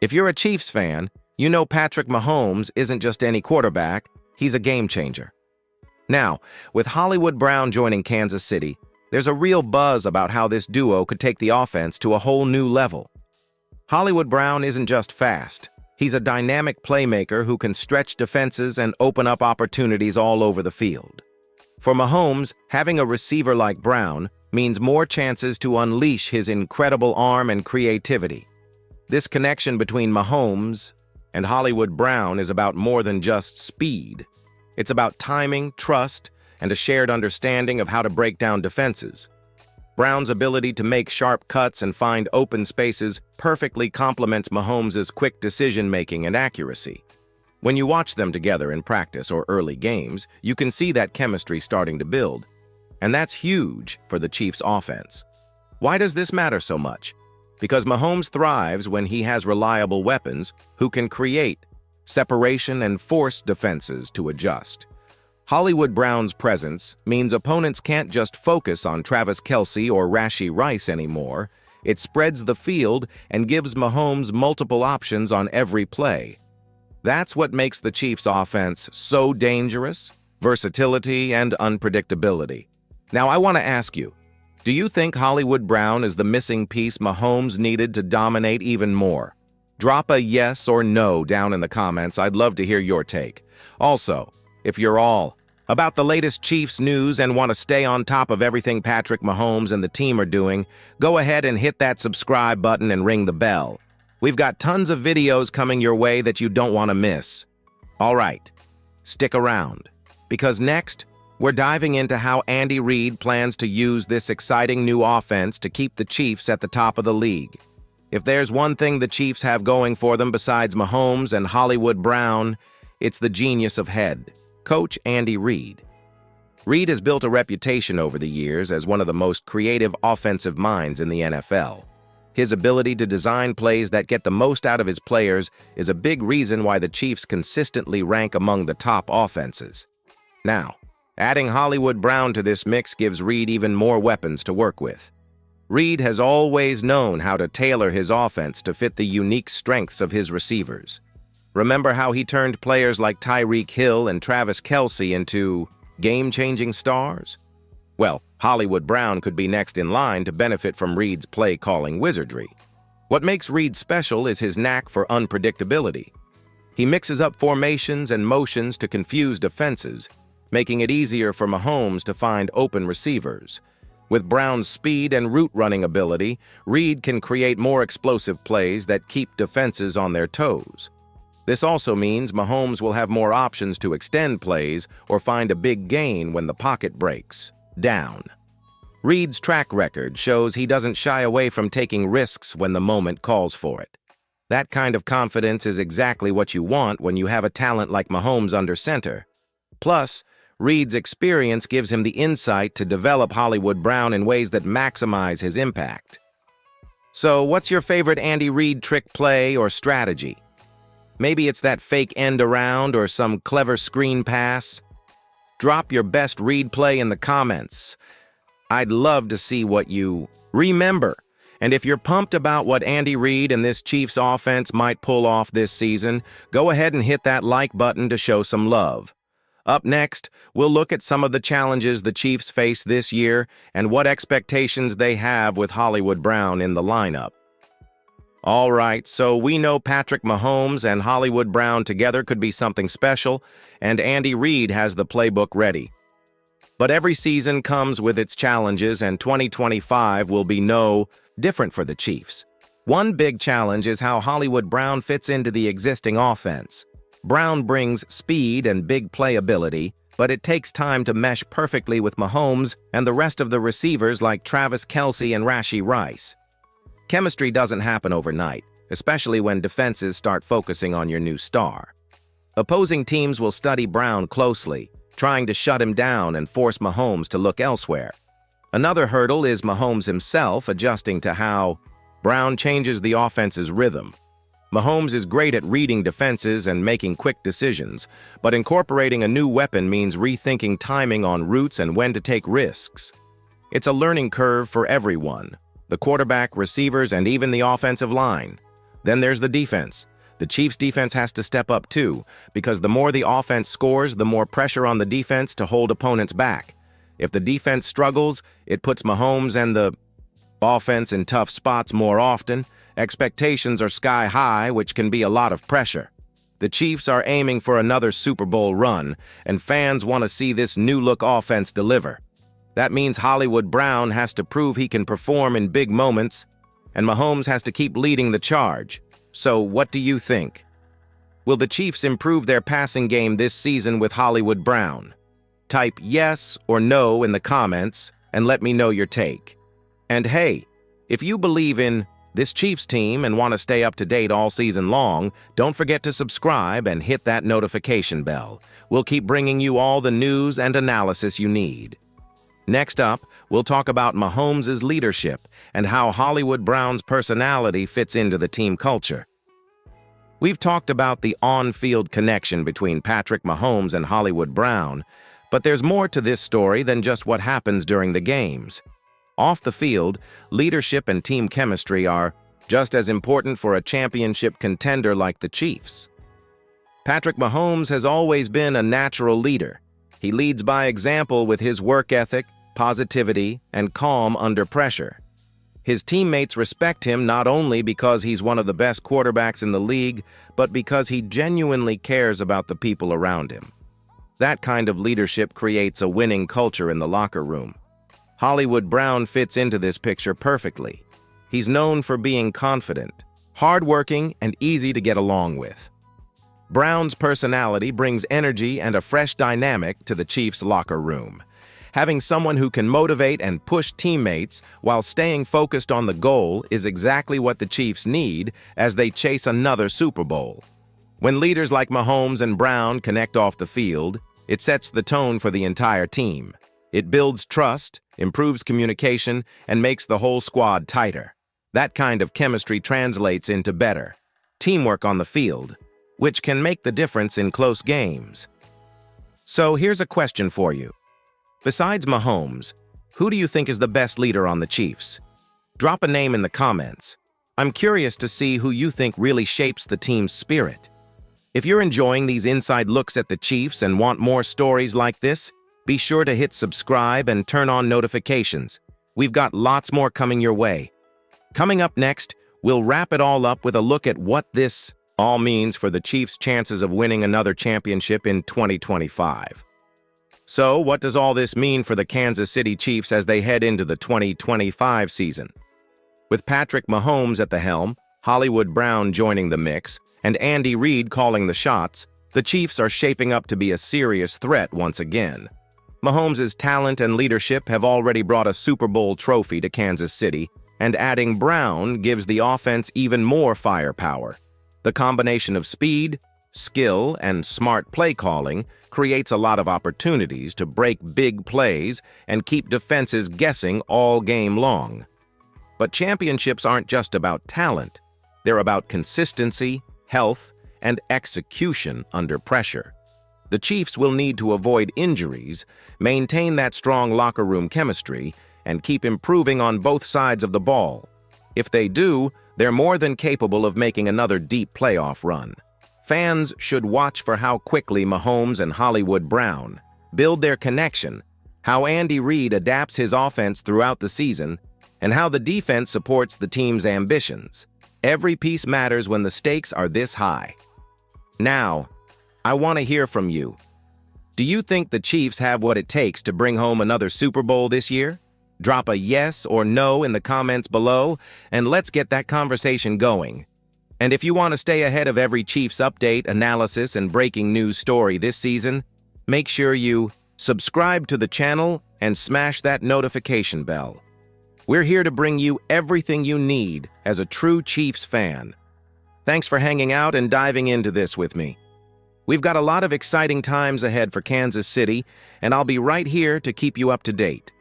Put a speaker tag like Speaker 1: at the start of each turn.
Speaker 1: If you're a Chiefs fan, you know Patrick Mahomes isn't just any quarterback, he's a game changer. Now, with Hollywood Brown joining Kansas City, there's a real buzz about how this duo could take the offense to a whole new level. Hollywood Brown isn't just fast. He's a dynamic playmaker who can stretch defenses and open up opportunities all over the field. For Mahomes, having a receiver like Brown means more chances to unleash his incredible arm and creativity. This connection between Mahomes and Hollywood Brown is about more than just speed. It's about timing, trust, and a shared understanding of how to break down defenses. Brown's ability to make sharp cuts and find open spaces perfectly complements Mahomes' quick decision-making and accuracy. When you watch them together in practice or early games, you can see that chemistry starting to build. And that's huge for the Chiefs' offense. Why does this matter so much? Because Mahomes thrives when he has reliable weapons who can create separation and force defenses to adjust. Hollywood Brown's presence means opponents can't just focus on Travis Kelce or Rashee Rice anymore. It spreads the field and gives Mahomes multiple options on every play. That's what makes the Chiefs' offense so dangerous: versatility and unpredictability. Now, I want to ask you, do you think Hollywood Brown is the missing piece Mahomes needed to dominate even more? Drop a yes or no down in the comments. I'd love to hear your take. Also, if you're all about the latest Chiefs news and want to stay on top of everything Patrick Mahomes and the team are doing, go ahead and hit that subscribe button and ring the bell. We've got tons of videos coming your way that you don't want to miss. All right, stick around, because next, we're diving into how Andy Reid plans to use this exciting new offense to keep the Chiefs at the top of the league. If there's one thing the Chiefs have going for them besides Mahomes and Hollywood Brown, it's the genius of head coach Andy Reid. Reid has built a reputation over the years as one of the most creative offensive minds in the NFL. His ability to design plays that get the most out of his players is a big reason why the Chiefs consistently rank among the top offenses. Now, adding Hollywood Brown to this mix gives Reid even more weapons to work with. Reid has always known how to tailor his offense to fit the unique strengths of his receivers. Remember how he turned players like Tyreek Hill and Travis Kelce into game-changing stars? Well, Hollywood Brown could be next in line to benefit from Reid's play-calling wizardry. What makes Reid special is his knack for unpredictability. He mixes up formations and motions to confuse defenses, making it easier for Mahomes to find open receivers. With Brown's speed and route-running ability, Reid can create more explosive plays that keep defenses on their toes. This also means Mahomes will have more options to extend plays or find a big gain when the pocket breaks down. Reid's track record shows he doesn't shy away from taking risks when the moment calls for it. That kind of confidence is exactly what you want when you have a talent like Mahomes under center. Plus, Reid's experience gives him the insight to develop Hollywood Brown in ways that maximize his impact. So, what's your favorite Andy Reid trick play or strategy? Maybe it's that fake end around or some clever screen pass. Drop your best Reid play in the comments. I'd love to see what you remember. And if you're pumped about what Andy Reid and this Chiefs offense might pull off this season, go ahead and hit that like button to show some love. Up next, we'll look at some of the challenges the Chiefs face this year and what expectations they have with Hollywood Brown in the lineup. All right, so we know Patrick Mahomes and Hollywood Brown together could be something special, and Andy Reid has the playbook ready. But every season comes with its challenges, and 2025 will be no different for the Chiefs. One big challenge is how Hollywood Brown fits into the existing offense. Brown brings speed and big playability, but it takes time to mesh perfectly with Mahomes and the rest of the receivers like Travis Kelce and Rashee Rice. Chemistry doesn't happen overnight, especially when defenses start focusing on your new star. Opposing teams will study Brown closely, trying to shut him down and force Mahomes to look elsewhere. Another hurdle is Mahomes himself adjusting to how Brown changes the offense's rhythm. Mahomes is great at reading defenses and making quick decisions, but incorporating a new weapon means rethinking timing on routes and when to take risks. It's a learning curve for everyone: the quarterback, receivers, and even the offensive line. Then there's the defense. The Chiefs' defense has to step up too, because the more the offense scores, the more pressure on the defense to hold opponents back. If the defense struggles, it puts Mahomes and the offense in tough spots more often. Expectations are sky high, which can be a lot of pressure. The Chiefs are aiming for another Super Bowl run, and fans want to see this new-look offense deliver. That means Hollywood Brown has to prove he can perform in big moments, and Mahomes has to keep leading the charge. So, what do you think? Will the Chiefs improve their passing game this season with Hollywood Brown? Type yes or no in the comments and let me know your take. And hey, if you believe in this Chiefs team and want to stay up to date all season long, don't forget to subscribe and hit that notification bell. We'll keep bringing you all the news and analysis you need. Next up, we'll talk about Mahomes' leadership and how Hollywood Brown's personality fits into the team culture. We've talked about the on-field connection between Patrick Mahomes and Hollywood Brown, but there's more to this story than just what happens during the games. Off the field, leadership and team chemistry are just as important for a championship contender like the Chiefs. Patrick Mahomes has always been a natural leader. He leads by example with his work ethic, positivity, and calm under pressure. His teammates respect him not only because he's one of the best quarterbacks in the league, but because he genuinely cares about the people around him. That kind of leadership creates a winning culture in the locker room. Hollywood Brown fits into this picture perfectly. He's known for being confident, hardworking, and easy to get along with. Brown's personality brings energy and a fresh dynamic to the Chiefs' locker room. Having someone who can motivate and push teammates while staying focused on the goal is exactly what the Chiefs need as they chase another Super Bowl. When leaders like Mahomes and Brown connect off the field, it sets the tone for the entire team. It builds trust, improves communication, and makes the whole squad tighter. That kind of chemistry translates into better teamwork on the field, which can make the difference in close games. So here's a question for you. Besides Mahomes, who do you think is the best leader on the Chiefs? Drop a name in the comments. I'm curious to see who you think really shapes the team's spirit. If you're enjoying these inside looks at the Chiefs and want more stories like this, be sure to hit subscribe and turn on notifications. We've got lots more coming your way. Coming up next, we'll wrap it all up with a look at what this all means for the Chiefs' chances of winning another championship in 2025. So, what does all this mean for the Kansas City Chiefs as they head into the 2025 season? With Patrick Mahomes at the helm, Hollywood Brown joining the mix, and Andy Reid calling the shots, the Chiefs are shaping up to be a serious threat once again. Mahomes' talent and leadership have already brought a Super Bowl trophy to Kansas City, and adding Brown gives the offense even more firepower. The combination of speed, skill, and smart play calling creates a lot of opportunities to break big plays and keep defenses guessing all game long. But championships aren't just about talent. They're about consistency, health, and execution under pressure. The Chiefs will need to avoid injuries, maintain that strong locker room chemistry, and keep improving on both sides of the ball. If they do, they're more than capable of making another deep playoff run. Fans should watch for how quickly Mahomes and Hollywood Brown build their connection, how Andy Reid adapts his offense throughout the season, and how the defense supports the team's ambitions. Every piece matters when the stakes are this high. Now, I want to hear from you. Do you think the Chiefs have what it takes to bring home another Super Bowl this year? Drop a yes or no in the comments below, and let's get that conversation going. And if you want to stay ahead of every Chiefs update, analysis, and breaking news story this season, make sure you subscribe to the channel and smash that notification bell. We're here to bring you everything you need as a true Chiefs fan. Thanks for hanging out and diving into this with me. We've got a lot of exciting times ahead for Kansas City, and I'll be right here to keep you up to date.